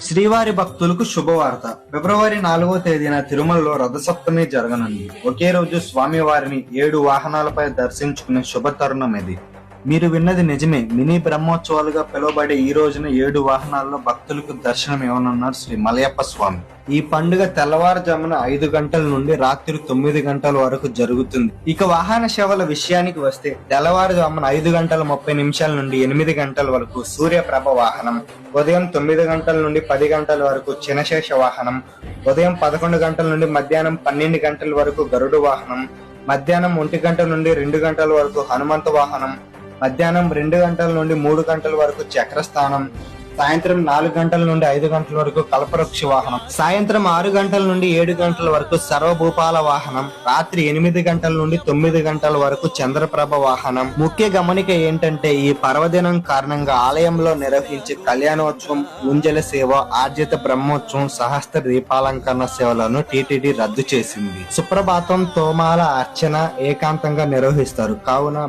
శ్రీవారి భక్తులకు శుభవార్త. ఫిబ్రవరి 4వ తేదీన తిరుమలలో రథసప్తమి జరగనుంది. ఒకే రోజు స్వామివారిని 7 వాహనాలపై దర్శించుకునే శుభ తరుణం ఇది. మీరు విన్నది నిజమే. మినీ బ్రహ్మోత్సవాలుగా పిలువబడే ఈ రోజున 7 వాహనాల్లో భక్తులకు దర్శనం ఇవ్వనున్నారు శ్రీ మలయప్ప స్వామి. ఈ పండుగ తెల్లవారుజామున 5 గంటల నుండి రాత్రి 9 గంటల వరకు జరుగుతుంది. ఇక వాహన సేవల విషయానికి వస్తే తెల్లవారుజామున 5 గంటల 30 నిమిషాల నుండి 8 గంటల వరకు సూర్యప్రభ వాహనం, ఉదయం 9 గంటల నుండి 10 గంటల వరకు చినశేష వాహనం, ఉదయం 11 గంటల నుండి మధ్యాహ్నం 12 గంటల వరకు గరుడు వాహనం, మధ్యాహ్నం 1 గంటల నుండి 2 గంటల వరకు హనుమంత వాహనం, మధ్యాహ్నం 2 గంటల నుండి 3 గంటల వరకు చక్రస్థానం, సాయంత్రం 4 గంటల నుండి 5 గంటల వరకు కల్పవృక్ష వాహనం, సాయంత్రం 6 గంటల నుండి 7 గంటల వరకు సర్వభూపాల వాహనం, రాత్రి 8 గంటల నుండి 9 గంటల వరకు చంద్రప్రభ వాహనం. ముఖ్య గమనిక ఏంటంటే ఈ పర్వదినం కారణంగా ఆలయంలో నిర్వహించే కళ్యాణోత్సవం, ఉంజల సేవ, ఆర్జిత బ్రహ్మోత్సవం, సహస్ర దీపాలంకరణ సేవలను టీటీడీ రద్దు చేసింది. సుప్రభాతం, తోమాల అర్చన ఏకాంతంగా నిర్వహిస్తారు. కావున